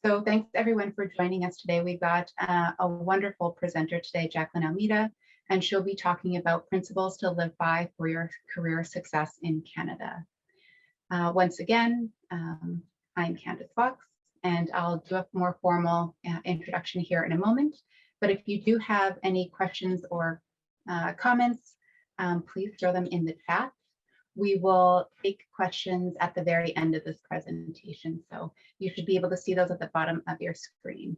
So thanks everyone for joining us today. We've got a wonderful presenter today, Jacqueline Almeida, and she'll be talking about principles to live by for your career success in Canada. Once again, I'm Candace Fox, and I'll do a more formal introduction here in a moment. But if you do have any questions or comments, please throw them in the chat. We will take questions at the very end of this presentation, so you should be able to see those at the bottom of your screen.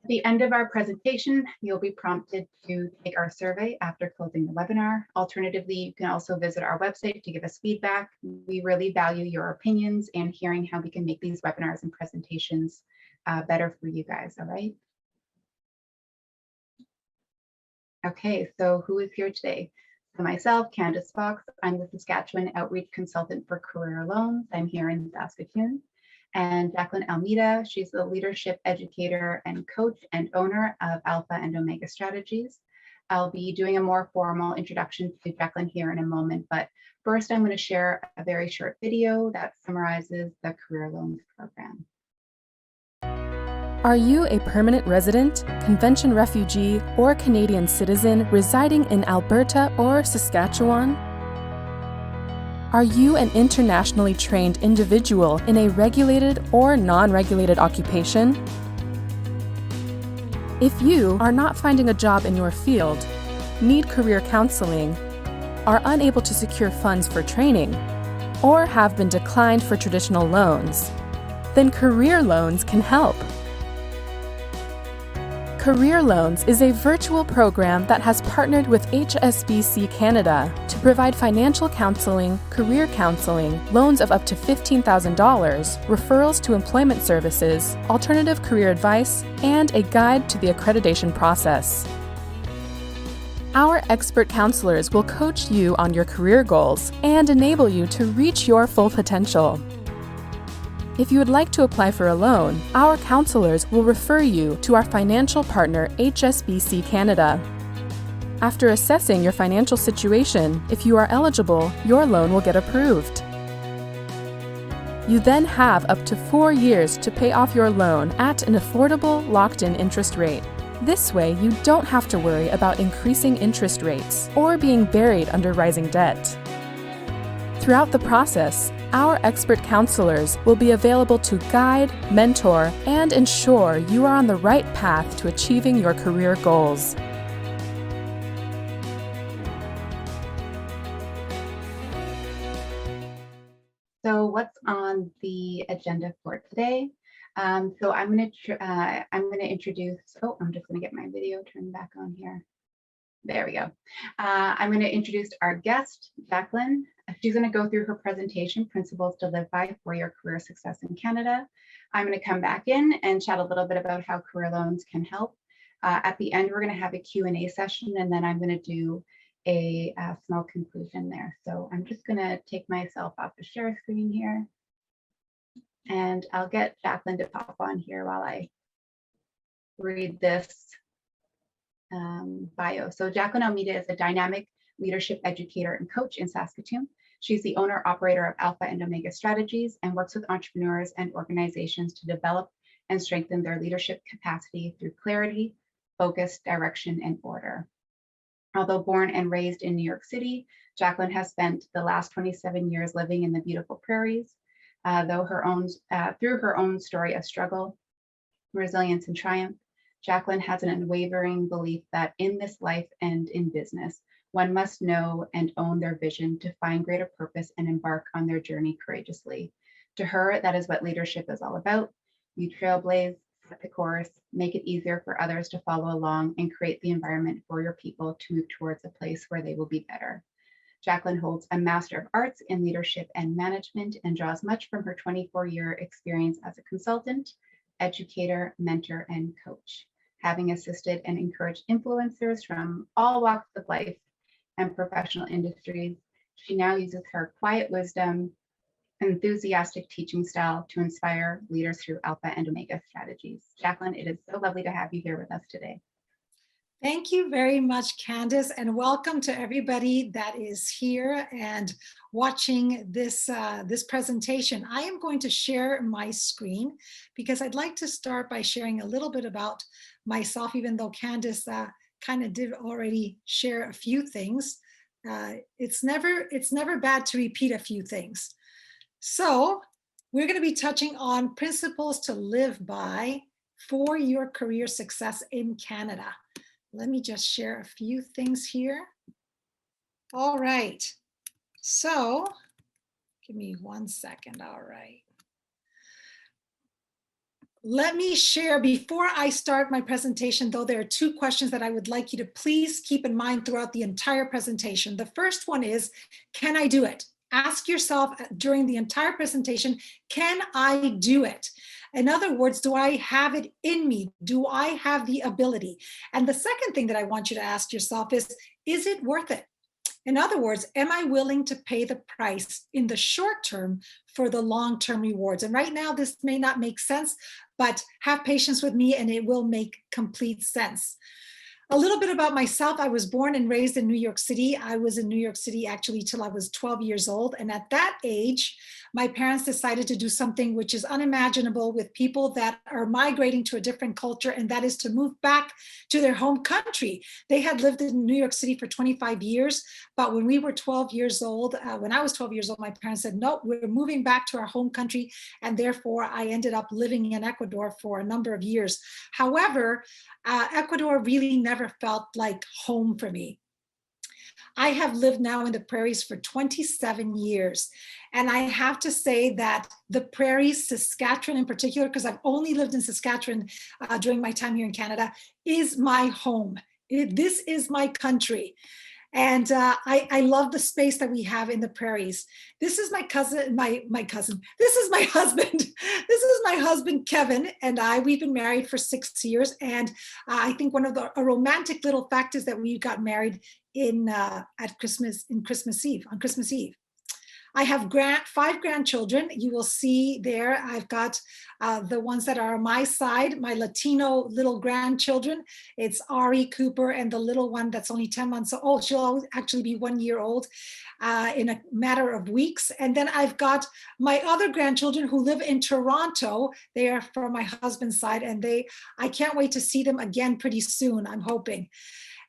At the end of our presentation, you'll be prompted to take our survey after closing the webinar. Alternatively, you can also visit our website to give us feedback. We really value your opinions and hearing how we can make these webinars and presentations better for you guys, all right? Okay, so who is here today? So myself, Candace Fox, I'm the Saskatchewan Outreach Consultant for Career Loans. I'm here in Saskatoon. And Jacqueline Almeida, she's the leadership educator and coach and owner of Alpha and Omega Strategies. I'll be doing a more formal introduction to Jacqueline here in a moment, but first I'm going to share a very short video that summarizes the Career Loans program. Are you a permanent resident, convention refugee, or Canadian citizen residing in Alberta or Saskatchewan? Are you an internationally trained individual in a regulated or non-regulated occupation? If you are not finding a job in your field, need career counseling, are unable to secure funds for training, or have been declined for traditional loans, then Career Loans can help. Career Loans is a virtual program that has partnered with HSBC Canada to provide financial counseling, career counseling, loans of up to $15,000, referrals to employment services, alternative career advice, and a guide to the accreditation process. Our expert counselors will coach you on your career goals and enable you to reach your full potential. If you would like to apply for a loan, our counselors will refer you to our financial partner, HSBC Canada. After assessing your financial situation, if you are eligible, your loan will get approved. You then have up to 4 years to pay off your loan at an affordable, locked-in interest rate. This way, you don't have to worry about increasing interest rates or being buried under rising debt. Throughout the process, our expert counselors will be available to guide, mentor, and ensure you are on the right path to achieving your career goals. So what's on the agenda for today? So I'm going to introduce. Oh, I'm just going to get my video turned back on here. There we go. I'm going to introduce our guest, Jacqueline. She's going to go through her presentation, Principles to Live By for Your Career Success in Canada. I'm going to come back in and chat a little bit about how career loans can help. At the end, we're going to have a Q&A session, and then I'm going to do a small conclusion there. So I'm just going to take myself off the share screen here, and I'll get Jacqueline to pop on here while I read this bio. So Jacqueline Almeida is a dynamic leadership educator and coach in Saskatoon. She's the owner-operator of Alpha and Omega Strategies and works with entrepreneurs and organizations to develop and strengthen their leadership capacity through clarity, focus, direction, and order. Although born and raised in New York City, Jacqueline has spent the last 27 years living in the beautiful prairies. Through her own story of struggle, resilience, and triumph, Jacqueline has an unwavering belief that in this life and in business, one must know and own their vision to find greater purpose and embark on their journey courageously. To her, that is what leadership is all about. You trailblaze, set the course, make it easier for others to follow along, and create the environment for your people to move towards a place where they will be better. Jacqueline holds a Master of Arts in Leadership and Management and draws much from her 24-year experience as a consultant, educator, mentor, and coach. Having assisted and encouraged influencers from all walks of life and professional industries, she now uses her quiet wisdom, enthusiastic teaching style to inspire leaders through Alpha and Omega Strategies. Jacqueline, it is so lovely to have you here with us today. Thank you very much, Candace, and welcome to everybody that is here and watching this presentation. I am going to share my screen because I'd like to start by sharing a little bit about myself, even though Candace kind of did already share a few things. It's never bad to repeat a few things. So we're going to be touching on principles to live by for your career success in Canada. Let me just share a few things here. All right. So give me 1 second. All right. Let me share, before I start my presentation, though, there are 2 questions that I would like you to please keep in mind throughout the entire presentation. The first one is, can I do it? Ask yourself during the entire presentation, can I do it? In other words, do I have it in me? Do I have the ability? And the second thing that I want you to ask yourself is it worth it? In other words, am I willing to pay the price in the short term for the long-term rewards? And right now, this may not make sense, but have patience with me and it will make complete sense. A little bit about myself. I was born and raised in New York City. I was in New York City actually till I was 12 years old. And at that age, my parents decided to do something which is unimaginable with people that are migrating to a different culture, and that is to move back to their home country. They had lived in New York City for 25 years, but when we were 12 years old, when I was 12 years old, my parents said, no, we're moving back to our home country, and therefore I ended up living in Ecuador for a number of years. However, Ecuador really never felt like home for me. I have lived now in the prairies for 27 years. And I have to say that the prairies, Saskatchewan in particular, because I've only lived in Saskatchewan during my time here in Canada, is my home. This is my country. And I love the space that we have in the prairies. This is my cousin, my cousin. This is my husband. This is my husband, Kevin, and we've been married for 6 years. And I think one of a romantic little fact is that we got married on Christmas Eve. I have 5 grandchildren. You will see there, I've got the ones that are on my side, my Latino little grandchildren. It's Ari, Cooper, and the little one that's only 10 months old. She'll actually be 1 year old in a matter of weeks. And then I've got my other grandchildren who live in Toronto. They are from my husband's side, and I can't wait to see them again pretty soon, I'm hoping.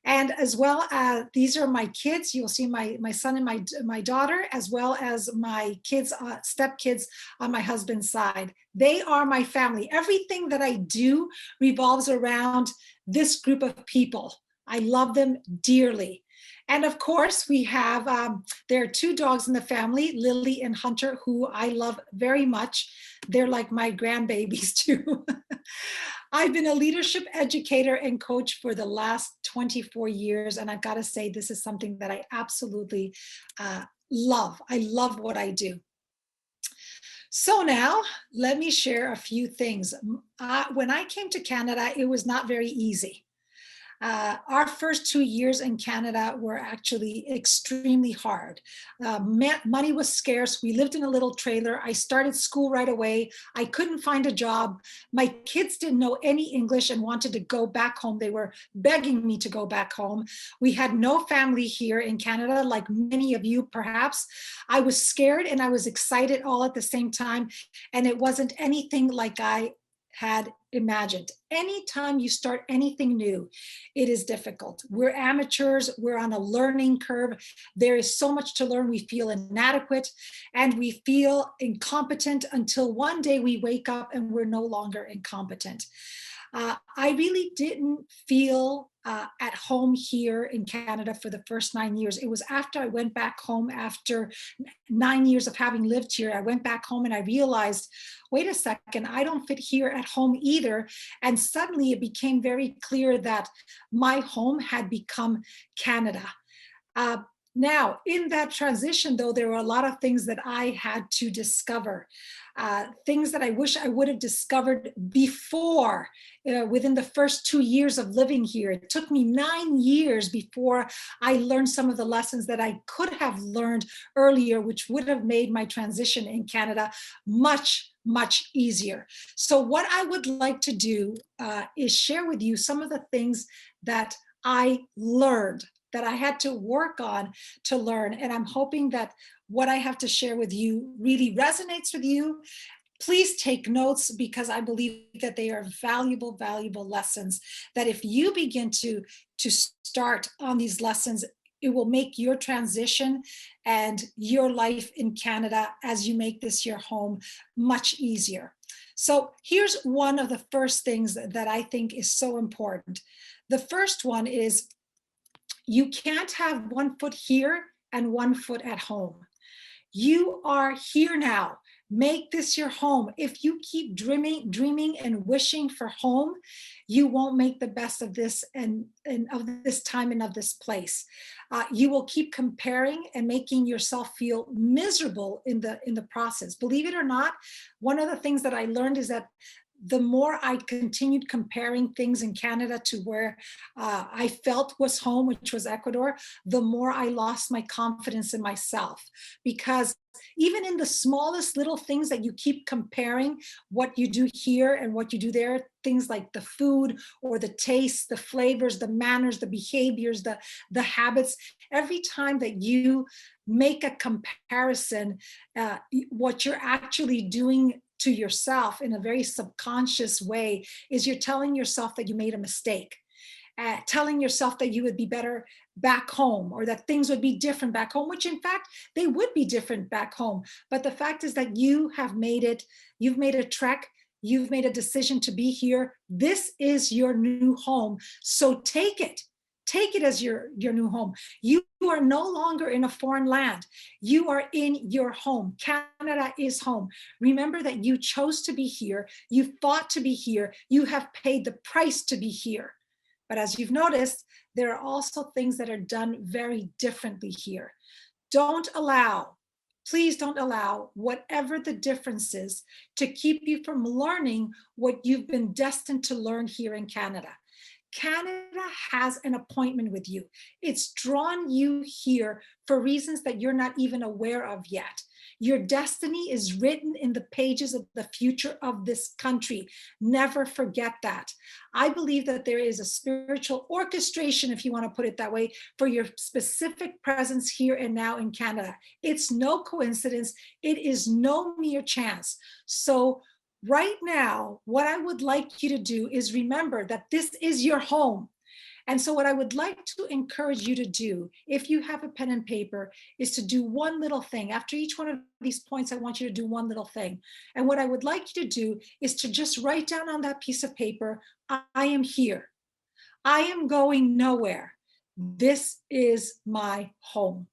And as well, these are my kids. You'll see my son and my daughter, as well as my kids, stepkids on my husband's side. They are my family. Everything that I do revolves around this group of people. I love them dearly. And of course, we have, there are 2 dogs in the family, Lily and Hunter, who I love very much. They're like my grandbabies too. I've been a leadership educator and coach for the last 24 years. And I've got to say, this is something that I absolutely love. I love what I do. So now let me share a few things. When I came to Canada, it was not very easy. Our first 2 years in Canada were actually extremely hard. Money was scarce. We lived in a little trailer. I started school right away. I couldn't find a job. My kids didn't know any English and wanted to go back home. They were begging me to go back home. We had no family here in Canada, like many of you perhaps. I was scared and I was excited all at the same time. And it wasn't anything like I had imagined. Anytime you start anything new, it is difficult. We're amateurs, we're on a learning curve. There is so much to learn. We feel inadequate and we feel incompetent until one day we wake up and we're no longer incompetent. I really didn't feel at home here in Canada for the first 9 years. It was after I went back home, after 9 years of having lived here, I went back home and I realized, wait a second, I don't fit here at home either. And suddenly it became very clear that my home had become Canada. Now, in that transition, though, there were a lot of things that I had to discover, things that I wish I would have discovered before, within the first 2 years of living here. It took me 9 years before I learned some of the lessons that I could have learned earlier, which would have made my transition in Canada much, much easier. So what I would like to do is share with you some of the things that I learned, that I had to work on to learn. And I'm hoping that what I have to share with you really resonates with you. Please take notes, because I believe that they are valuable, valuable lessons that if you begin to start on these lessons, it will make your transition and your life in Canada, as you make this your home, much easier. So here's one of the first things that I think is so important. The first one is, you can't have one foot here and one foot at home. You are here now. Make this your home. If you keep dreaming and wishing for home, you won't make the best of this and of this time and of this place. You will keep comparing and making yourself feel miserable in the process. Believe it or not, one of the things that I learned is that the more I continued comparing things in Canada to where I felt was home, which was Ecuador, the more I lost my confidence in myself. Because even in the smallest little things that you keep comparing, what you do here and what you do there, things like the food or the taste, the flavors, the manners, the behaviors, the habits, every time that you make a comparison, what you're actually doing to yourself in a very subconscious way is you're telling yourself that you made a mistake, telling yourself that you would be better back home, or that things would be different back home, which in fact they would be different back home. But the fact is that you have made it, you've made a trek, you've made a decision to be here. This is your new home. So take it. Take it as your new home. You are no longer in a foreign land. You are in your home. Canada is home. Remember that you chose to be here. You fought to be here. You have paid the price to be here. But as you've noticed, there are also things that are done very differently here. Please don't allow whatever the difference is to keep you from learning what you've been destined to learn here in Canada. Canada has an appointment with you. It's drawn you here for reasons that you're not even aware of yet. Your destiny is written in the pages of the future of this country. Never forget that. I believe that there is a spiritual orchestration, if you want to put it that way, for your specific presence here and now in Canada. It's no coincidence. It is no mere chance. So right now, what I would like you to do is remember that this is your home. And so what I would like to encourage you to do, if you have a pen and paper, is to do one little thing. After each one of these points, I want you to do one little thing. And what I would like you to do is to just write down on that piece of paper, I am here. I am going nowhere. This is my home.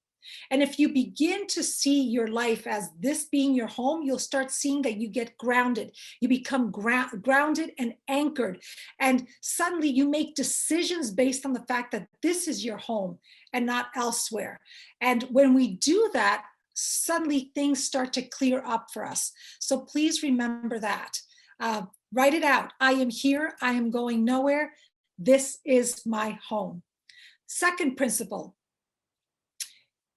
And if you begin to see your life as this being your home, you'll start seeing that you get grounded. You become grounded and anchored. And suddenly you make decisions based on the fact that this is your home and not elsewhere. And when we do that, suddenly things start to clear up for us. So please remember that. Write it out. I am here. I am going nowhere. This is my home. Second principle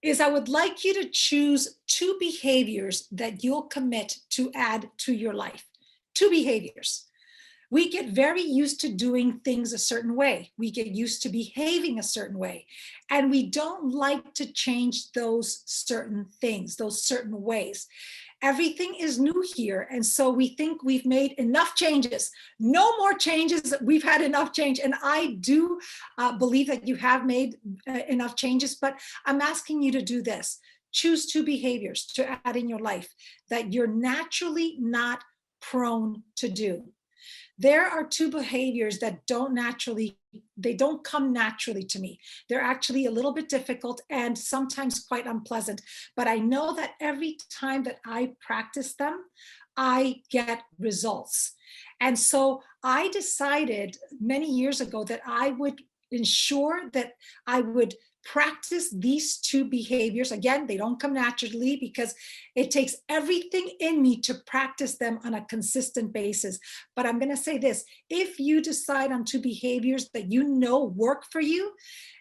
is I would like you to choose 2 behaviors that you'll commit to add to your life. 2 behaviors. We get very used to doing things a certain way. We get used to behaving a certain way. And we don't like to change those certain things, those certain ways. Everything is new here. And so we think we've made enough changes. No more changes. We've had enough change. And I do believe that you have made enough changes, but I'm asking you to do this. Choose 2 behaviors to add in your life that you're naturally not prone to do. There are 2 behaviors that don't come naturally to me. They're actually a little bit difficult and sometimes quite unpleasant, but I know that every time that I practice them, I get results. And so I decided many years ago that I would ensure that I would practice these 2 behaviors. Again, they don't come naturally because it takes everything in me to practice them on a consistent basis. But I'm going to say this, if you decide on 2 behaviors that you know work for you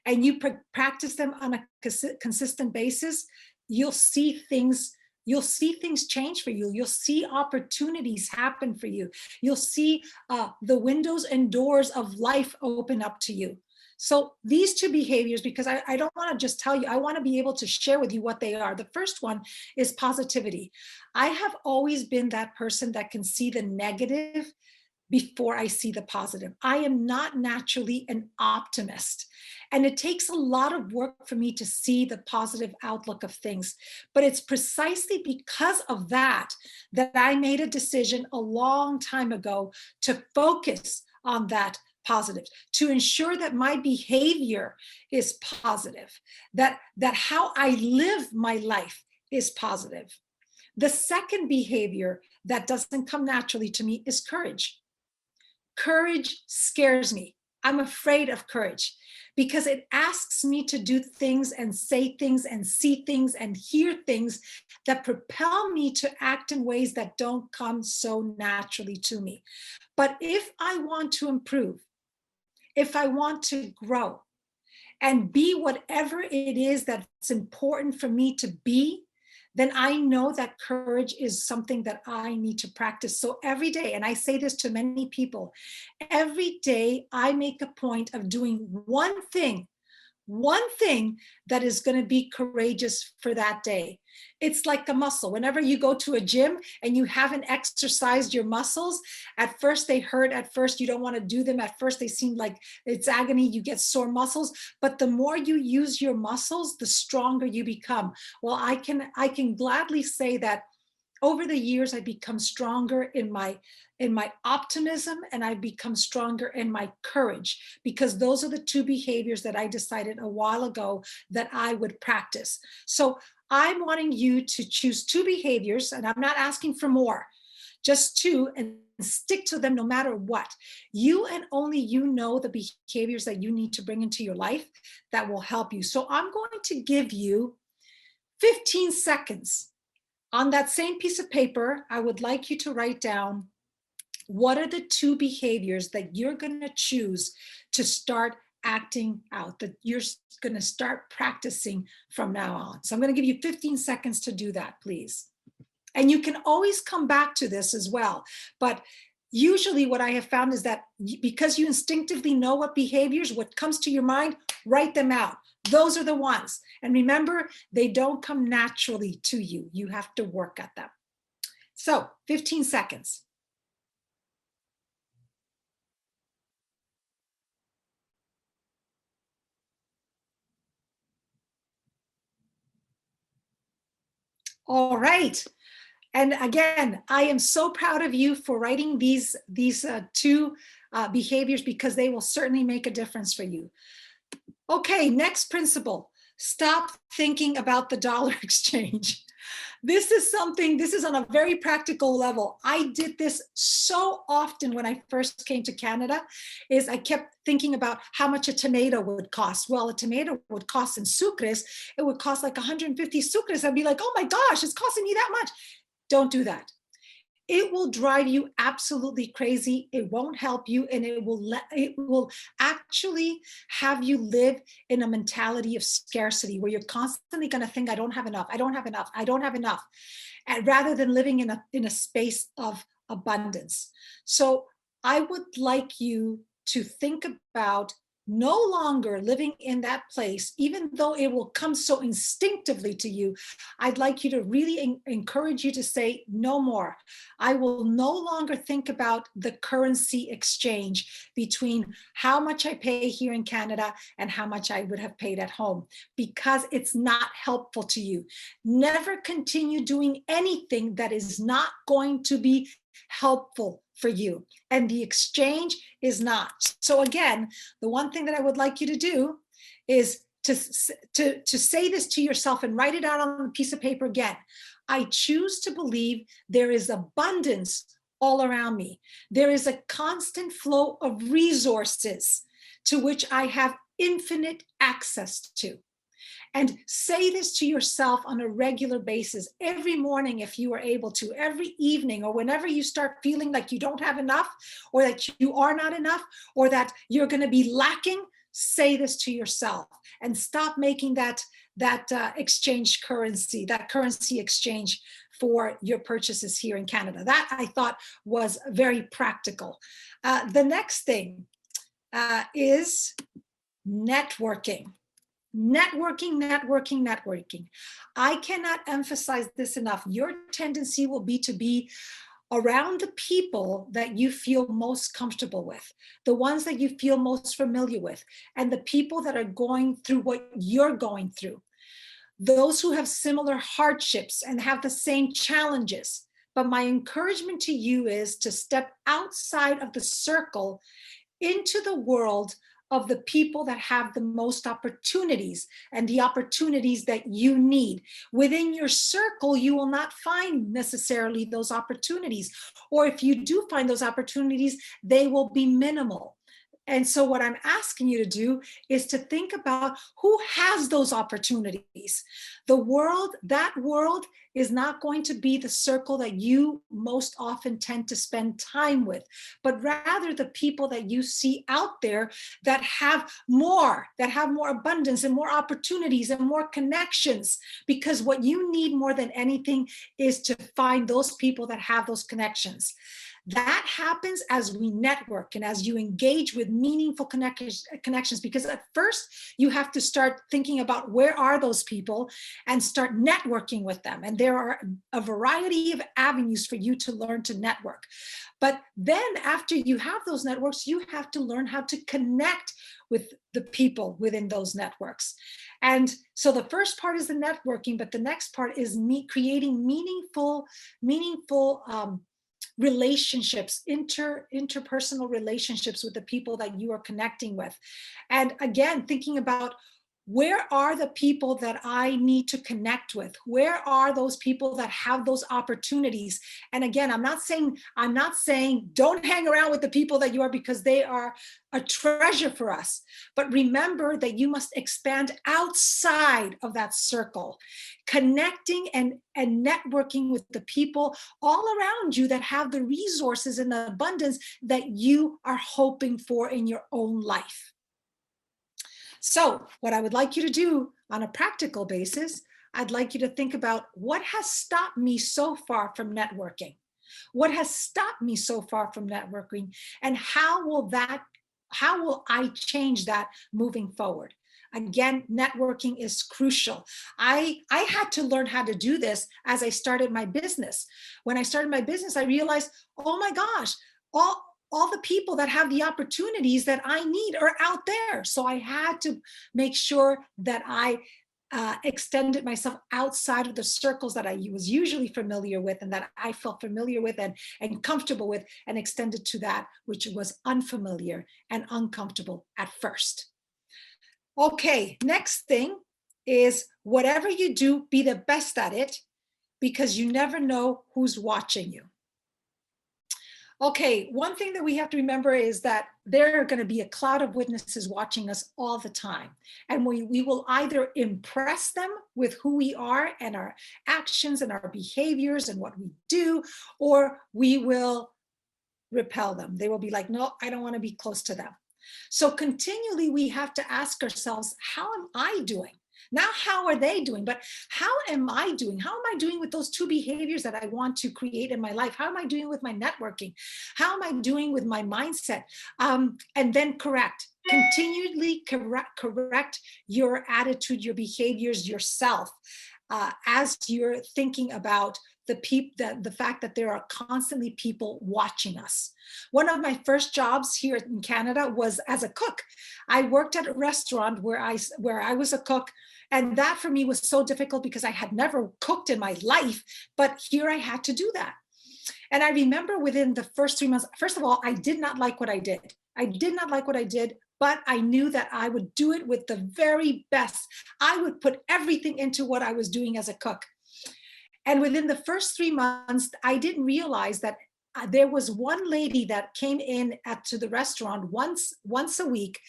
and you practice them on a consistent basis, you'll see things change for you. You'll see opportunities happen for you. You'll see the windows and doors of life open up to you. So these two behaviors, because I don't want to just tell you, I want to be able to share with you what they are. The first one is positivity. I have always been that person that can see the negative before I see the positive. I am not naturally an optimist. And it takes a lot of work for me to see the positive outlook of things. But it's precisely because of that that I made a decision a long time ago to focus on that positive, to ensure that my behavior is positive, that how I live my life is positive. The second behavior that doesn't come naturally to me is courage. Courage scares me. I'm afraid of courage because it asks me to do things and say things and see things and hear things that propel me to act in ways that don't come so naturally to me. But if I want to improve, if I want to grow and be whatever it is that's important for me to be, then I know that courage is something that I need to practice. So every day, and I say this to many people, every day I make a point of doing one thing that is going to be courageous for that day. It's like a muscle. Whenever you go to a gym and you haven't exercised your muscles, at first they hurt, at first you don't want to do them, at first they seem like it's agony, you get sore muscles, but the more you use your muscles, the stronger you become. Well, I can gladly say that over the years, I've become stronger in my optimism, and I've become stronger in my courage, because those are the two behaviors that I decided a while ago that I would practice. So I'm wanting you to choose two behaviors, and I'm not asking for more, just two, and stick to them no matter what. You and only you know the behaviors that you need to bring into your life that will help you. So I'm going to give you 15 seconds. On that same piece of paper, I would like you to write down what are the two behaviors that you're going to choose to start acting out, that you're going to start practicing from now on. So I'm going to give you 15 seconds to do that, please. And you can always come back to this as well. But usually what I have found is that because you instinctively know what behaviors, what comes to your mind, write them out. Those are the ones. And remember, they don't come naturally to you. You have to work at them. So 15 seconds. All right. And again, I am so proud of you for writing these two behaviors, because they will certainly make a difference for you. Okay, next principle. Stop thinking about the dollar exchange. This is on a very practical level. I did this so often when I first came to Canada, is I kept thinking about how much a tomato would cost. Well, a tomato would cost in sucres, it would cost like 150 sucres. I'd be like, oh my gosh, it's costing me that much. Don't do that. It will drive you absolutely crazy. It won't help you, and it will actually have you live in a mentality of scarcity, where you're constantly going to think, I don't have enough, I don't have enough, I don't have enough, and rather than living in a space of abundance. So I would like you to think about no longer living in that place, even though it will come so instinctively to you. I'd like you to really encourage you to say, no more. I will no longer think about the currency exchange between how much I pay here in Canada and how much I would have paid at home, because it's not helpful to you. Never continue doing anything that is not going to be helpful for you, and the exchange is not. So again, the one thing that I would like you to do is to say this to yourself and write it out on a piece of paper again. I choose to believe there is abundance all around me. There is a constant flow of resources to which I have infinite access to. And say this to yourself on a regular basis, every morning if you are able to, every evening, or whenever you start feeling like you don't have enough, or that you are not enough, or that you're going to be lacking. Say this to yourself and stop making that exchange currency, that currency exchange for your purchases here in Canada. That I thought was very practical. The next thing is networking. Networking, networking, networking. I cannot emphasize this enough. Your tendency will be to be around the people that you feel most comfortable with, the ones that you feel most familiar with, and the people that are going through what you're going through. Those who have similar hardships and have the same challenges. But my encouragement to you is to step outside of the circle into the world of the people that have the most opportunities and the opportunities that you need. Within your circle, you will not find necessarily those opportunities. Or if you do find those opportunities, they will be minimal. And so what I'm asking you to do is to think about who has those opportunities. The world, that world is not going to be the circle that you most often tend to spend time with, but rather the people that you see out there that have more abundance and more opportunities and more connections. Because what you need more than anything is to find those people that have those connections. That happens as we network and as you engage with meaningful connections, because at first you have to start thinking about where are those people and start networking with them. And there are a variety of avenues for you to learn to network. But then after you have those networks, you have to learn how to connect with the people within those networks. And so the first part is the networking, but the next part is creating meaningful relationships, interpersonal relationships with the people that you are connecting with. And again, thinking about where are the people that I need to connect with? Where are those people that have those opportunities? And again, I'm not saying don't hang around with the people that you are, because they are a treasure for us. But remember that you must expand outside of that circle, connecting and networking with the people all around you that have the resources and the abundance that you are hoping for in your own life. So what I would like you to do on a practical basis, I'd like you to think about what has stopped me so far from networking. What has stopped me so far from networking, and how will I change that moving forward? Again, networking is crucial. I had to learn how to do this as I started my business. When I started my business, I realized, oh my gosh, all the people that have the opportunities that I need are out there. So I had to make sure that I extended myself outside of the circles that I was usually familiar with and that I felt familiar with and comfortable with, and extended to that which was unfamiliar and uncomfortable at first. Okay, next thing is whatever you do, be the best at it, because you never know who's watching you. Okay, one thing that we have to remember is that there are going to be a cloud of witnesses watching us all the time. And we will either impress them with who we are and our actions and our behaviors and what we do, or we will repel them. They will be like, no, I don't want to be close to them. So continually we have to ask ourselves, how am I doing? Not how are they doing, but how am I doing? How am I doing with those two behaviors that I want to create in my life? How am I doing with my networking? How am I doing with my mindset? And then continually correct your attitude, your behaviors yourself, as you're thinking about the fact that there are constantly people watching us. One of my first jobs here in Canada was as a cook. I worked at a restaurant where I was a cook, and that for me was so difficult because I had never cooked in my life, but here I had to do that. And I remember within the first 3 months, first of all, I did not like what I did. I did not like what I did, but I knew that I would do it with the very best. I would put everything into what I was doing as a cook. And within the first 3 months, I didn't realize that there was one lady that came in to the restaurant once a week.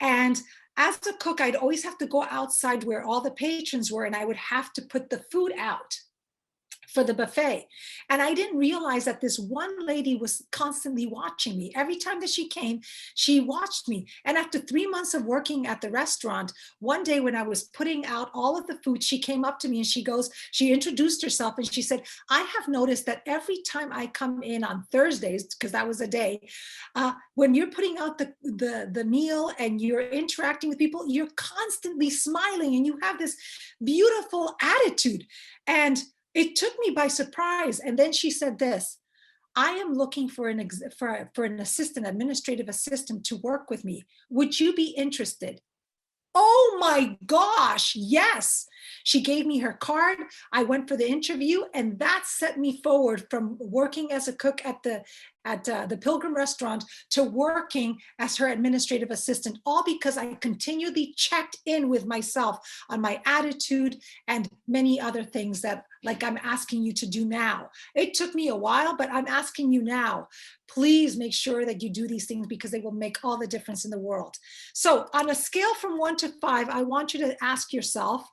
And as a cook, I'd always have to go outside where all the patrons were, and I would have to put the food out. for the buffet. And I didn't realize that this one lady was constantly watching me. Every time that she came, she watched me. And after 3 months of working at the restaurant, one day when I was putting out all of the food, she came up to me and she introduced herself and she said, I have noticed that every time I come in on Thursdays, because that was a day, when you're putting out the meal and you're interacting with people, you're constantly smiling and you have this beautiful attitude. And it took me by surprise. And then she said this, I am looking for an assistant, administrative assistant to work with me. Would you be interested? Oh my gosh, yes. She gave me her card. I went for the interview, and that set me forward from working as a cook at the Pilgrim restaurant to working as her administrative assistant, all because I continually checked in with myself on my attitude and many other things that, like I'm asking you to do now. It took me a while, but I'm asking you now. Please make sure that you do these things because they will make all the difference in the world. So on a scale from 1 to 5, I want you to ask yourself,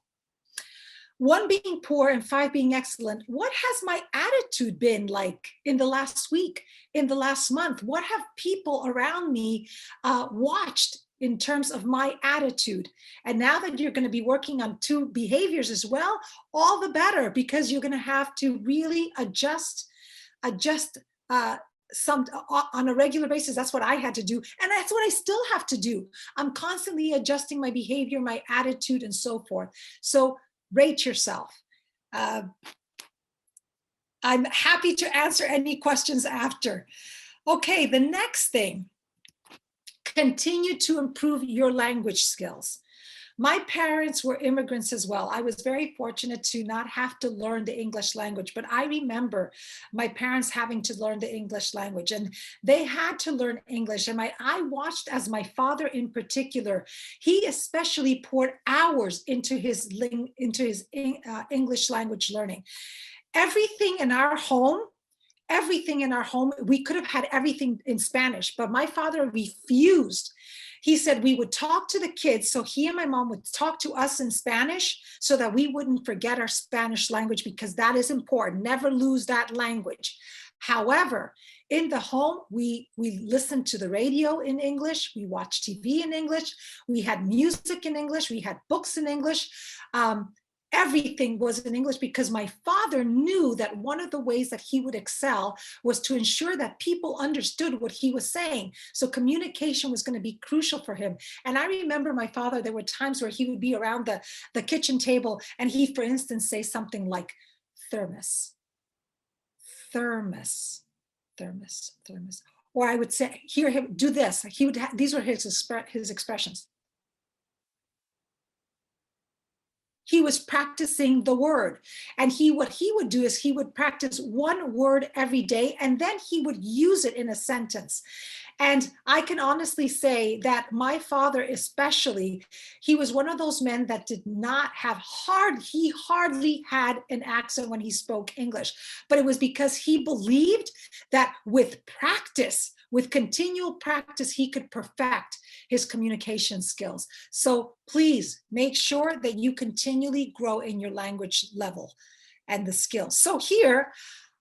1 being poor and 5 being excellent, what has my attitude been like in the last week, in the last month? What have people around me watched in terms of my attitude? And now that you're going to be working on 2 behaviors as well, all the better, because you're going to have to really adjust some on a regular basis. That's what I had to do. And that's what I still have to do. I'm constantly adjusting my behavior, my attitude, and so forth. So rate yourself. I'm happy to answer any questions after. Okay, the next thing, continue to improve your language skills. My parents were immigrants as well. I was very fortunate to not have to learn the English language, but I remember my parents having to learn the English language, and they had to learn English. And I watched as my father in particular, he especially poured hours into his English language learning. Everything in our home, we could have had everything in Spanish, but my father refused. He said we would talk to the kids. So he and my mom would talk to us in Spanish so that we wouldn't forget our Spanish language, because that is important. Never lose that language. However, in the home, we listened to the radio in English. We watched TV in English. We had music in English. We had books in English. Everything was in English, because my father knew that one of the ways that he would excel was to ensure that people understood what he was saying. So communication was going to be crucial for him. And I remember my father, there were times where he would be around the kitchen table and he, for instance, say something like thermos, thermos, thermos, thermos. Or I would say, hear him do this. He would these were his expressions. He was practicing the word. And what he would do is he would practice one word every day, and then he would use it in a sentence. And I can honestly say that my father especially, he was one of those men that did not have he hardly had an accent when he spoke English. But it was because he believed that with practice, with continual practice, he could perfect his communication skills. So please make sure that you continually grow in your language level and the skills. So here,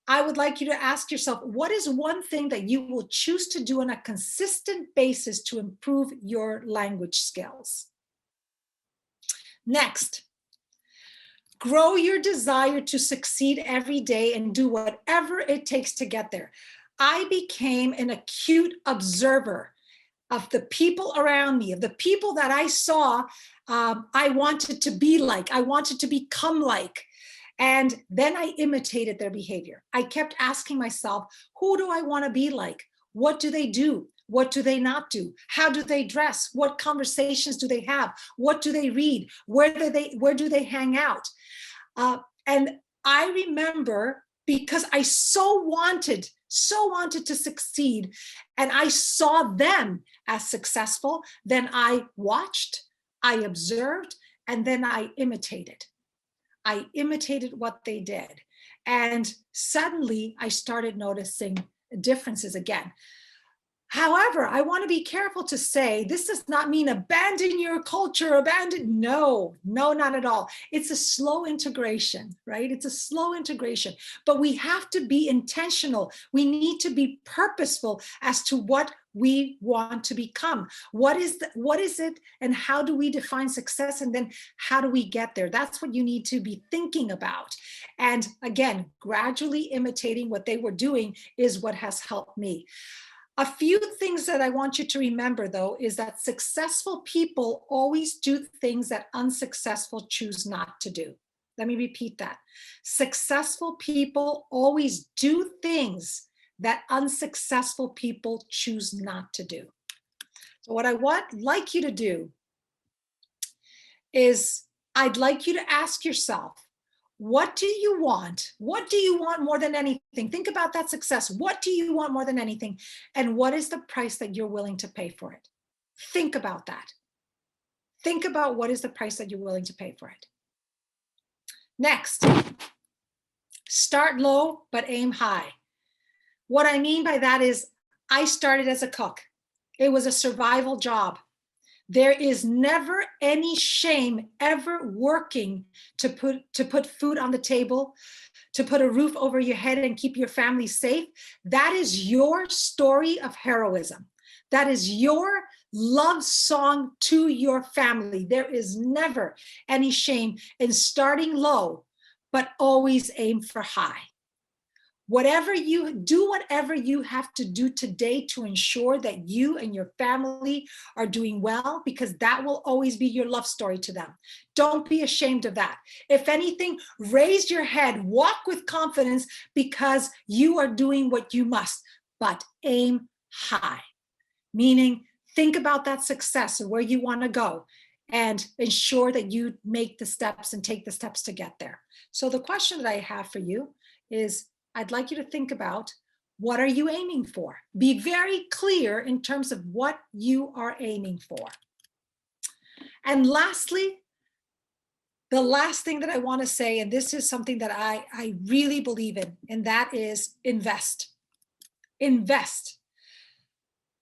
I would like you to ask yourself, what is one thing that you will choose to do on a consistent basis to improve your language skills? Next, grow your desire to succeed every day and do whatever it takes to get there. I became an acute observer of the people around me, of the people that I saw I wanted to be like, I wanted to become like. And then I imitated their behavior. I kept asking myself, who do I want to be like? What do they do? What do they not do? How do they dress? What conversations do they have? What do they read? Where do they hang out? And I remember, because I so wanted to succeed, and I saw them as successful, then I watched, I observed, and then I imitated. I imitated what they did. And suddenly I started noticing differences again. However, I want to be careful to say this does not mean abandon your culture, no, not at all. It's a slow integration, right? It's a slow integration, but we have to be intentional. We need to be purposeful as to what we want to become. What is it, and how do we define success, and then how do we get there? That's what you need to be thinking about. And again, gradually imitating what they were doing is what has helped me. A few things that I want you to remember, though, is that successful people always do things that unsuccessful choose not to do. Let me repeat that. Successful people always do things that unsuccessful people choose not to do. So what I like you to do is I'd like you to ask yourself, what do you want? What do you want more than anything? Think about that success. What do you want more than anything? And what is the price that you're willing to pay for it? Think about that. Think about what is the price that you're willing to pay for it. Next, start low, but aim high. What I mean by that is I started as a cook. It was a survival job. There is never any shame ever working to put food on the table, to put a roof over your head and keep your family safe. That is your story of heroism. That is your love song to your family. There is never any shame in starting low, but always aim for high. Whatever you have to do today to ensure that you and your family are doing well, because that will always be your love story to them. Don't be ashamed of that. If anything, raise your head, walk with confidence, because you are doing what you must, but aim high. Meaning, think about that success and where you want to go, and ensure that you make the steps and take the steps to get there. So the question that I have for you is, I'd like you to think about, what are you aiming for? Be very clear in terms of what you are aiming for. And lastly, the last thing that I want to say, and this is something that I really believe in, and that is invest. Invest.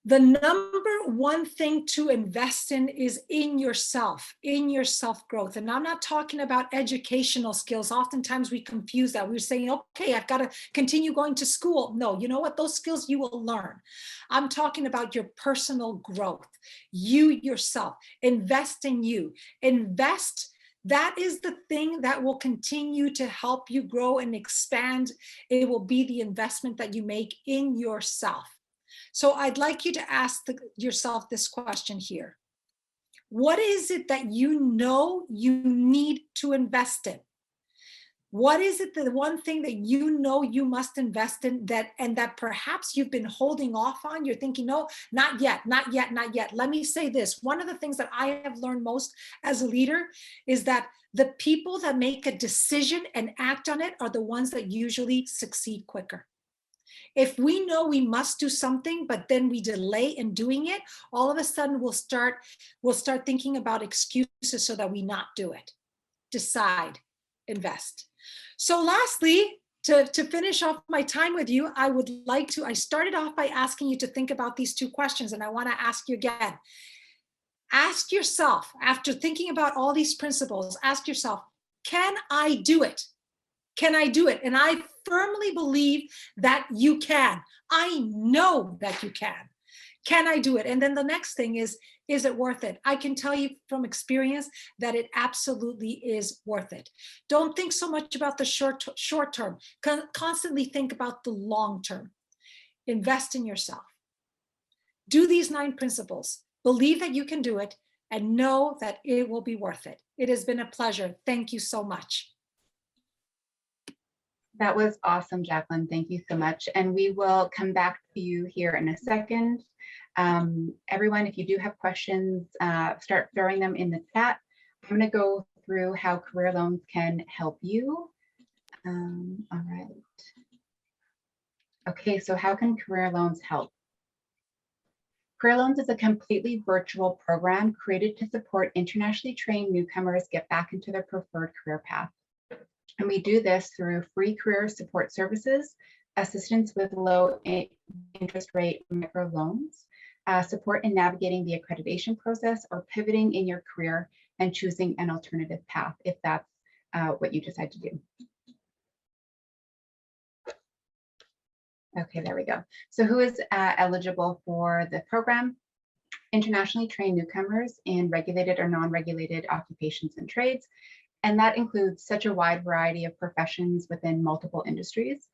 The number one thing to invest in is in yourself, in your self-growth. And I'm not talking about educational skills. Oftentimes we confuse that. We're saying, okay, I've got to continue going to school. No, you know what? Those skills you will learn. I'm talking about your personal growth, you yourself. Invest in you. Invest. That is the thing that will continue to help you grow and expand. It will be the investment that you make in yourself. So I'd like you to ask yourself this question here. What is it that you know you need to invest in? What is it, the one thing that you know you must invest in, that perhaps you've been holding off on? You're thinking, no, not yet, not yet, not yet. Let me say this. One of the things that I have learned most as a leader is that the people that make a decision and act on it are the ones that usually succeed quicker. If we know we must do something, but then we delay in doing it, all of a sudden we'll start thinking about excuses so that we not do it. Decide, invest. So lastly, to finish off my time with you, I started off by asking you to think about these two questions, and I want to ask you again. Ask yourself, after thinking about all these principles, ask yourself, can I do it? Can I do it? And I firmly believe that you can. I know that you can. Can I do it? And then the next thing is it worth it? I can tell you from experience that it absolutely is worth it. Don't think so much about the short term. Constantly think about the long term. Invest in yourself. Do these 9 principles. Believe that you can do it, and know that it will be worth it. It has been a pleasure. Thank you so much. That was awesome, Jacqueline. Thank you so much. And we will come back to you here in a second. Everyone, if you do have questions, start throwing them in the chat. I'm going to go through how career loans can help you. All right. Okay, so how can career loans help? Career Loans is a completely virtual program created to support internationally trained newcomers get back into their preferred career path. And we do this through free career support services, assistance with low interest rate microloans, support in navigating the accreditation process, or pivoting in your career and choosing an alternative path if that's what you decide to do. Okay, there we go. So who is eligible for the program? Internationally trained newcomers in regulated or non-regulated occupations and trades. And that includes such a wide variety of professions within multiple industries.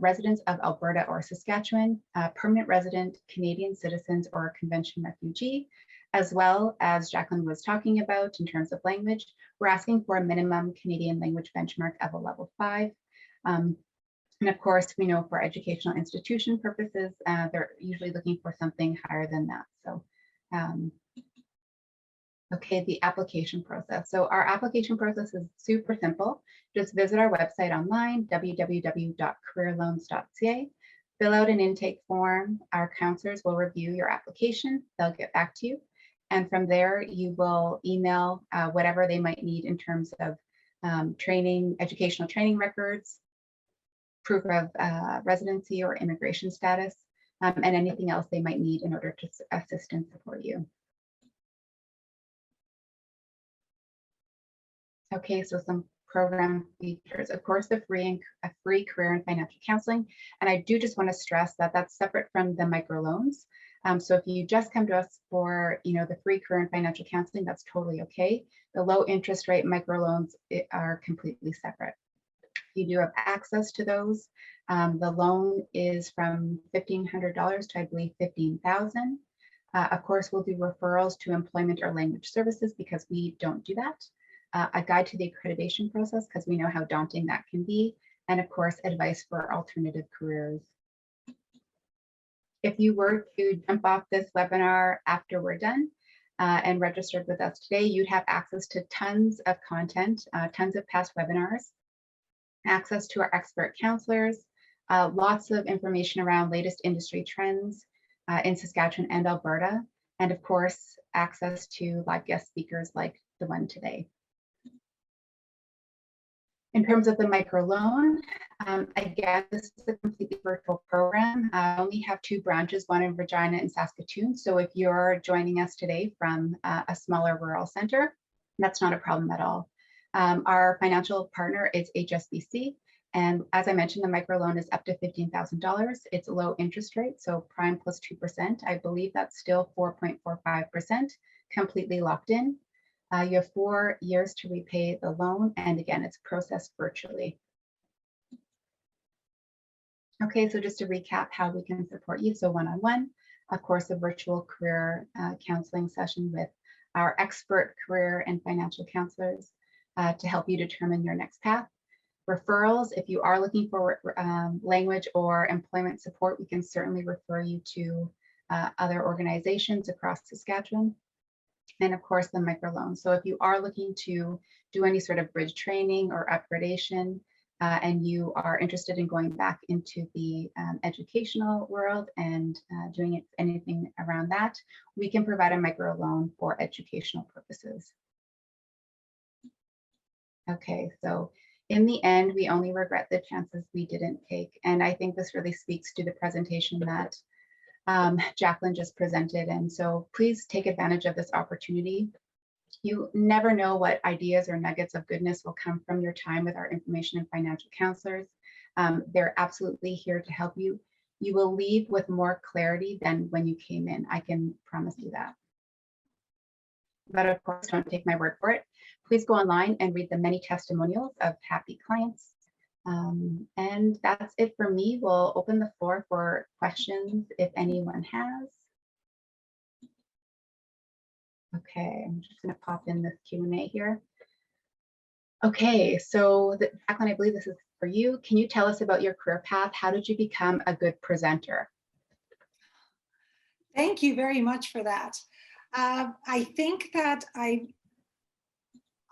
Residents of Alberta or Saskatchewan, permanent resident, Canadian citizens, or a convention refugee, as well as Jacqueline was talking about in terms of language. We're asking for a minimum Canadian language benchmark of a level 5. And of course, we know for educational institution purposes, they're usually looking for something higher than that. So, okay, the application process. So our application process is super simple. Just visit our website online, www.careerloans.ca, fill out an intake form. Our counselors will review your application. They'll get back to you. And from there, you will email whatever they might need in terms of training, educational training records, proof of residency or immigration status, and anything else they might need in order to assist and support you. Okay, so some program features. Of course, the free career and financial counseling. And I do just want to stress that that's separate from the microloans. So if you just come to us for, the free career and financial counseling, that's totally okay. The low interest rate microloans are completely separate. You do have access to those. The loan is from $1,500 to, I believe, $15,000. Of course, we'll do referrals to employment or language services because we don't do that. A guide to the accreditation process because we know how daunting that can be. And of course, advice for alternative careers. If you were to jump off this webinar after we're done and registered with us today, you'd have access to tons of content, tons of past webinars, access to our expert counselors, lots of information around latest industry trends in Saskatchewan and Alberta, and of course, access to live guest speakers like the one today. In terms of the microloan, again, this is a completely virtual program. I only have 2 branches, one in Regina and Saskatoon. So if you're joining us today from a smaller rural center, that's not a problem at all. Our financial partner is HSBC. And as I mentioned, the microloan is up to $15,000. It's a low interest rate, so prime plus 2%. I believe that's still 4.45%, completely locked in. You have 4 years to repay the loan. And again, it's processed virtually. Okay, so just to recap how we can support you. So one-on-one, of course, a virtual career counseling session with our expert career and financial counselors to help you determine your next path. Referrals, if you are looking for language or employment support, we can certainly refer you to other organizations across Saskatchewan. And of course, the microloan. So if you are looking to do any sort of bridge training or upgradation, and you are interested in going back into the educational world and doing anything around that, we can provide a microloan for educational purposes. Okay, so in the end, we only regret the chances we didn't take. And I think this really speaks to the presentation that Jacqueline just presented. And so please take advantage of this opportunity. You never know what ideas or nuggets of goodness will come from your time with our information and financial counselors. They're absolutely here to help you. You will leave with more clarity than when you came in. I can promise you that. But of course, don't take my word for it. Please go online and read the many testimonials of happy clients. And that's it for me. We'll open the floor for questions if anyone has. Okay, I'm just going to pop in this Q&A here. Okay, so Jacqueline, I believe this is for you. Can you tell us about your career path? How did you become a good presenter? Thank you very much for that. I think that I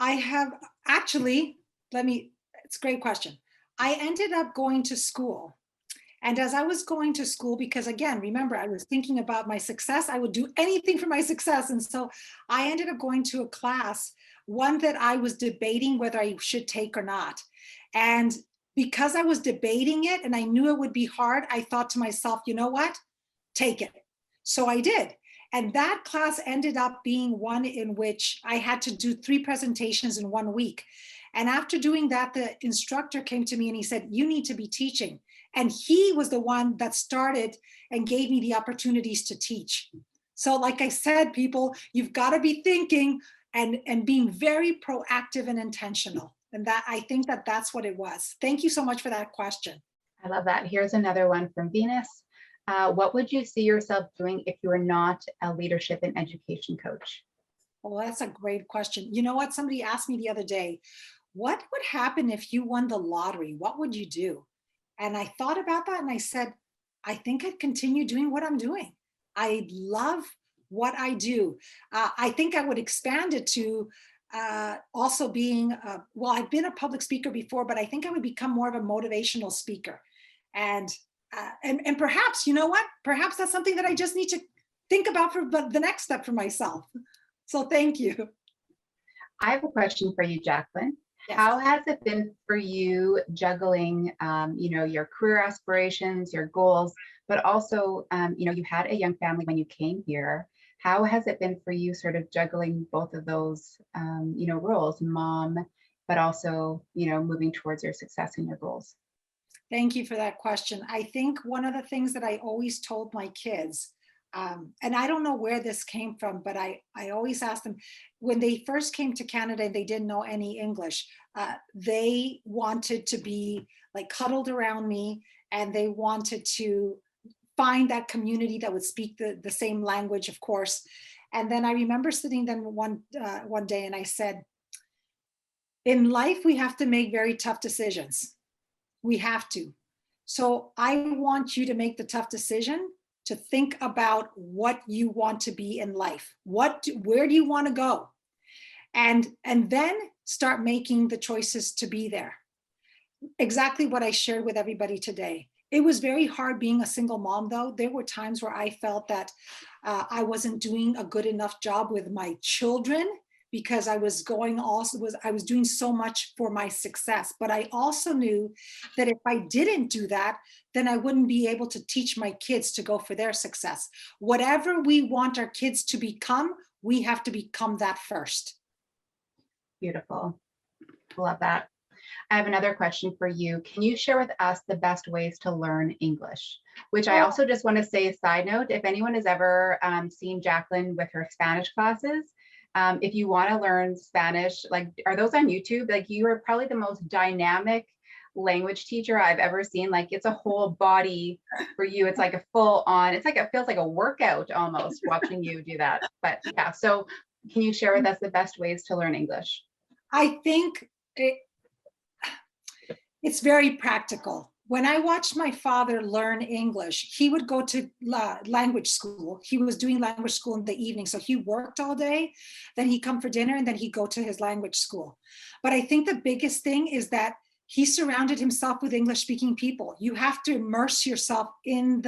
have actually, it's a great question. I ended up going to school. And as I was going to school, because again, remember, I was thinking about my success, I would do anything for my success. And so I ended up going to a class, one that I was debating whether I should take or not. And because I was debating it and I knew it would be hard, I thought to myself, you know what? Take it. So I did. And that class ended up being one in which I had to do 3 presentations in 1 week. And after doing that, the instructor came to me and he said, you need to be teaching. And he was the one that started and gave me the opportunities to teach. So like I said, people, you've got to be thinking and being very proactive and intentional. And that, I think that that's what it was. Thank you so much for that question. I love that. Here's another one from Venus. What would you see yourself doing if you were not a leadership and education coach? Well, that's a great question. You know what? Somebody asked me the other day, what would happen if you won the lottery? What would you do? And I thought about that and I said, I think I'd continue doing what I'm doing. I love what I do. I think I would expand it to also being, well, I've been a public speaker before, but I think I would become more of a motivational speaker. And perhaps, you know what? Perhaps that's something that I just need to think about for the next step for myself. So thank you. I have a question for you, Jacqueline. Yes. How has it been for you juggling, your career aspirations, your goals, but also, you had a young family when you came here. How has it been for you sort of juggling both of those, roles, mom, but also, moving towards your success and your goals? Thank you for that question. I think one of the things that I always told my kids, and I don't know where this came from, but I always asked them when they first came to Canada and they didn't know any English, they wanted to be like cuddled around me and they wanted to find that community that would speak the same language, of course. And then I remember sitting them one day and I said, in life, we have to make very tough decisions. We have to. So I want you to make the tough decision to think about what you want to be in life. Where do you want to go? And then start making the choices to be there. Exactly what I shared with everybody today. It was very hard being a single mom, though. There were times where I felt that I wasn't doing a good enough job with my children because I was doing so much for my success. But I also knew that if I didn't do that, then I wouldn't be able to teach my kids to go for their success. Whatever we want our kids to become, we have to become that first. Beautiful. Love that. I have another question for you. Can you share with us the best ways to learn English? Which I also just want to say a side note, if anyone has ever seen Jacqueline with her Spanish classes, if you want to learn Spanish, like, are those on YouTube? Like, you are probably the most dynamic language teacher I've ever seen. Like, it's a whole body for you. It's like a full on, it feels like a workout almost watching you do that. But yeah, so can you share with us the best ways to learn English? I think it's very practical. When I watched my father learn English, he would go to language school. He was doing language school in the evening. So he worked all day, then he'd come for dinner and then he'd go to his language school. But I think the biggest thing is that he surrounded himself with English speaking people. You have to immerse yourself in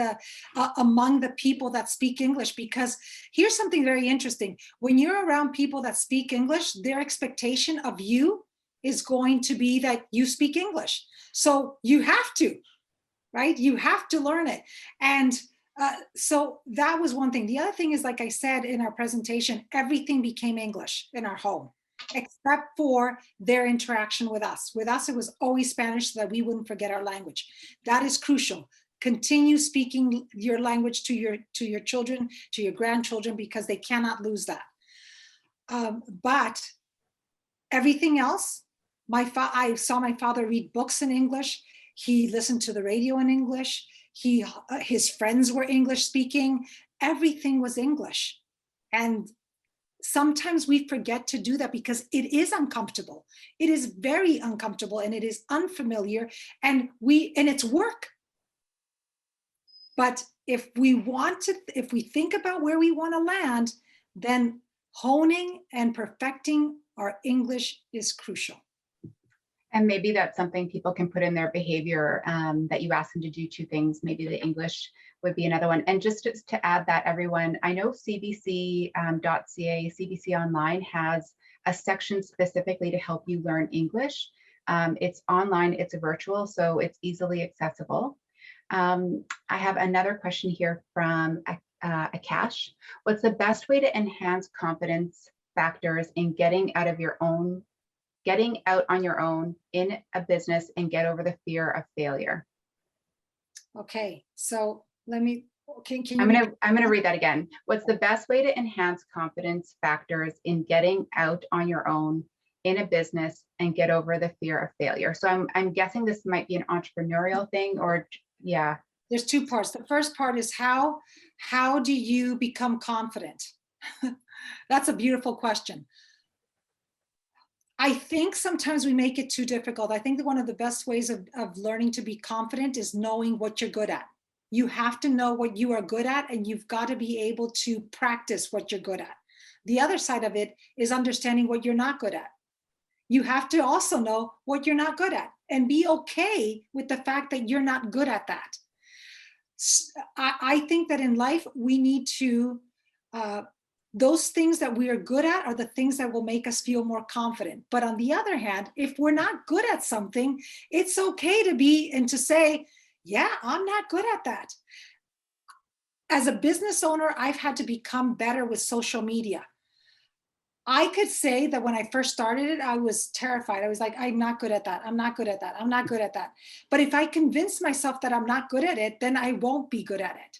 among the people that speak English, because here's something very interesting. When you're around people that speak English, their expectation of you is going to be that you speak English. So you have to, right? You have to learn it. And so that was one thing. The other thing is, like I said in our presentation, everything became English in our home, except for their interaction with us. With us, it was always Spanish so that we wouldn't forget our language. That is crucial. Continue speaking your language to your children, to your grandchildren, because they cannot lose that. But everything else, I saw my father read books in English. He listened to the radio in English. His friends were English speaking. Everything was English. And sometimes we forget to do that because it is uncomfortable. It is very uncomfortable and it is unfamiliar, and it's work. But if we think about where we want to land, then honing and perfecting our English is crucial. And maybe that's something people can put in their behavior, that you ask them to do 2 things. Maybe the English would be another one. And just to add that, everyone, I know CBC.ca, CBC Online has a section specifically to help you learn English. It's online, it's virtual, so it's easily accessible. I have another question here from Akash. What's the best way to enhance confidence factors in getting out on your own in a business and get over the fear of failure? Okay, so let me, can you I'm gonna read that again. What's the best way to enhance confidence factors in getting out on your own in a business and get over the fear of failure? So I'm guessing this might be an entrepreneurial thing, or yeah. There's two parts. The first part is how do you become confident? That's a beautiful question. I think sometimes we make it too difficult. I think that one of the best ways of learning to be confident is knowing what you're good at. You have to know what you are good at, and you've got to be able to practice what you're good at. The other side of it is understanding what you're not good at. You have to also know what you're not good at and be okay with the fact that you're not good at that. I think that in life, we need to, those things that we are good at are the things that will make us feel more confident. But on the other hand, if we're not good at something, it's okay to be and to say, yeah, I'm not good at that. As a business owner, I've had to become better with social media. I could say that when I first started it, I was terrified. I was like, I'm not good at that. I'm not good at that. I'm not good at that. But if I convince myself that I'm not good at it, then I won't be good at it.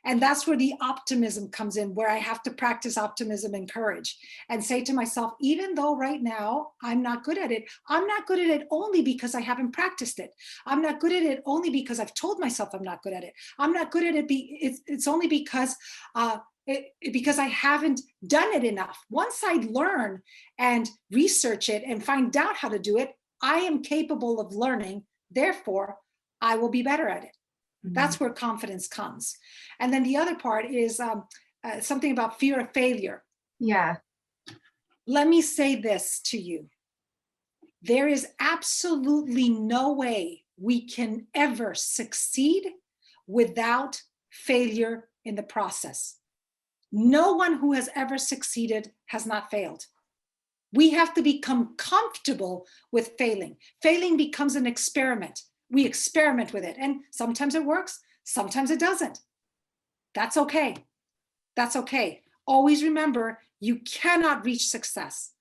And that's where the optimism comes in, where I have to practice optimism and courage and say to myself, even though right now I'm not good at it, I'm not good at it only because I haven't practiced it. I'm not good at it only because I've told myself I'm not good at it. I'm not good at it. It's only because because I haven't done it enough. Once I learn and research it and find out how to do it, I am capable of learning. Therefore, I will be better at it. That's where confidence comes. And then the other part is something about fear of failure. Yeah. Let me say this to you. There is absolutely no way we can ever succeed without failure in the process. No one who has ever succeeded has not failed. We have to become comfortable with failing. Failing becomes an experiment. We experiment with it, and sometimes it works, sometimes it doesn't. That's okay. That's okay. Always remember, you cannot reach success.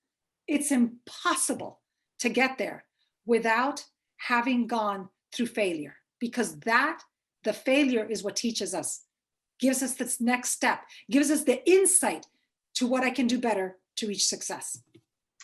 It's impossible to get there without having gone through failure, because the failure is what teaches us, gives us this next step, gives us the insight to what I can do better to reach success.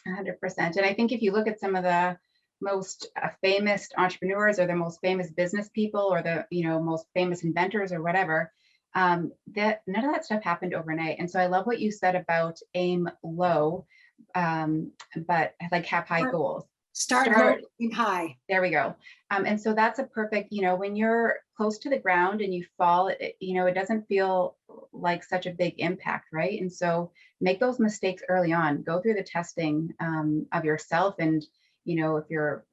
100%. And I think if you look at some of the most famous entrepreneurs or the most famous business people or the most famous inventors or whatever, that none of that stuff happened overnight. And so I love what you said about aim low, but like have high goals. Start low and high. There we go. And so that's a perfect, when you're close to the ground and you fall, it doesn't feel like such a big impact, right? And so make those mistakes early on. Go through the testing of yourself, and if you're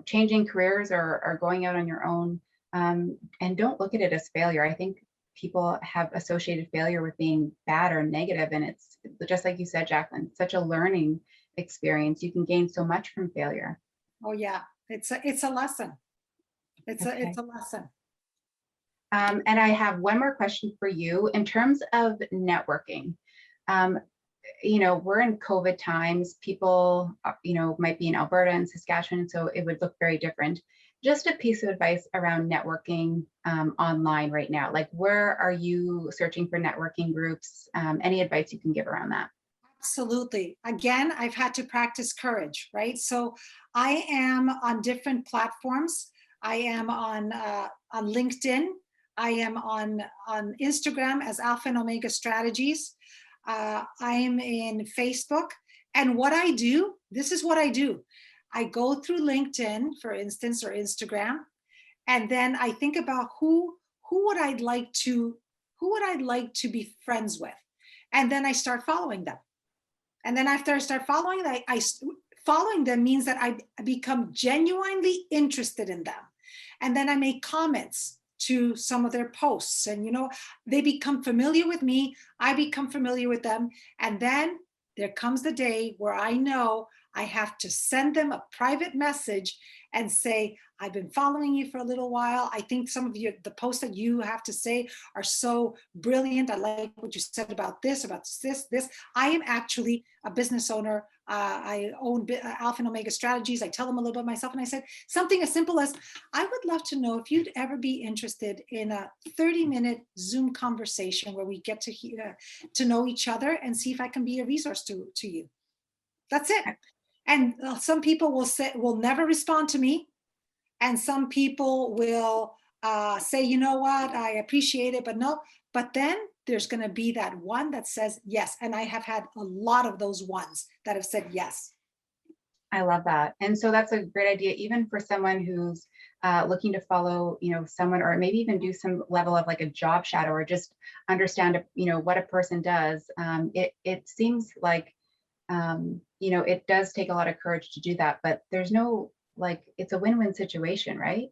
changing careers or going out on your own, and don't look at it as failure. I think people have associated failure with being bad or negative, and it's just like you said, Jacqueline, such a learning experience. You can gain so much from failure. Oh yeah, it's a lesson. It's a lesson. And I have one more question for you in terms of networking. We're in COVID times. People, might be in Alberta and Saskatchewan, so it would look very different. Just a piece of advice around networking online right now. Like, where are you searching for networking groups? Any advice you can give around that? Absolutely. Again, I've had to practice courage, right? So I am on different platforms. I am on LinkedIn. I am on Instagram as Alpha and Omega Strategies. I'm in Facebook. And what I do, this is what I do. I go through LinkedIn, for instance, or Instagram, and then I think about who would I like to be friends with, and then I start following them. And then after I start following, following them means that I become genuinely interested in them, and then I make comments to some of their posts, and they become familiar with me. I become familiar with them, and then there comes the day where I know I have to send them a private message and say, I've been following you for a little while. I think some of the posts that you have to say are so brilliant. I like what you said about this, this. I am actually a business owner. I own Alpha and Omega Strategies. I tell them a little bit about myself. And I said something as simple as, I would love to know if you'd ever be interested in a 30-minute Zoom conversation where we get to know each other and see if I can be a resource to you. That's it. And some people will never respond to me. And some people will say, you know what, I appreciate it, but no. But then there's going to be that one that says yes. And I have had a lot of those ones that have said yes. I love that. And so that's a great idea, even for someone who's looking to follow, someone, or maybe even do some level of like a job shadow, or just understand, what a person does. It seems like, it does take a lot of courage to do that, but there's no, it's a win-win situation, right?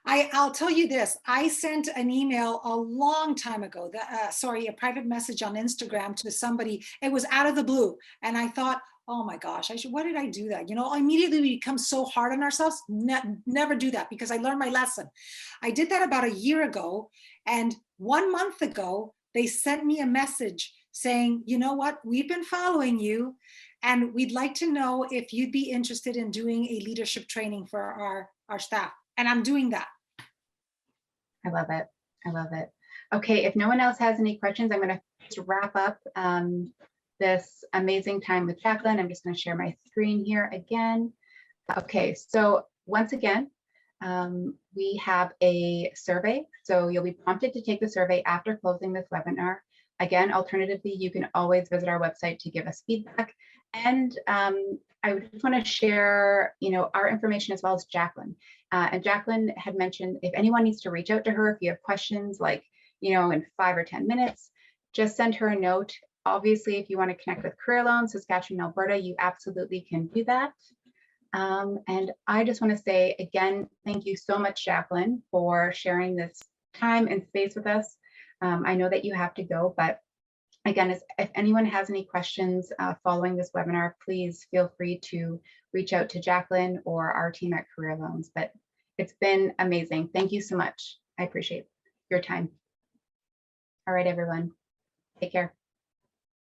I'll tell you this. I sent an email a long time ago, a private message on Instagram to somebody. It was out of the blue. And I thought, oh my gosh, why did I do that? Immediately we become so hard on ourselves. Never do that, because I learned my lesson. I did that about a year ago. And 1 month ago, they sent me a message saying, you know what, we've been following you, and we'd like to know if you'd be interested in doing a leadership training for our staff. And I'm doing that. I love it. I love it. Okay, if no one else has any questions, I'm going to just wrap up this amazing time with Jacqueline. I'm just going to share my screen here again. Okay, so once again, we have a survey. So you'll be prompted to take the survey after closing this webinar. Again, alternatively, you can always visit our website to give us feedback. And I would just want to share, our information as well as Jacqueline. And Jacqueline had mentioned, if anyone needs to reach out to her, if you have questions, in 5 or 10 minutes, just send her a note. Obviously, if you want to connect with Career Loans Saskatchewan, Alberta, you absolutely can do that. And I just want to say again, thank you so much, Jacqueline, for sharing this time and space with us. I know that you have to go, but again, if anyone has any questions following this webinar, please feel free to reach out to Jacqueline or our team at Career Loans. But it's been amazing. Thank you so much. I appreciate your time. All right, everyone. Take care.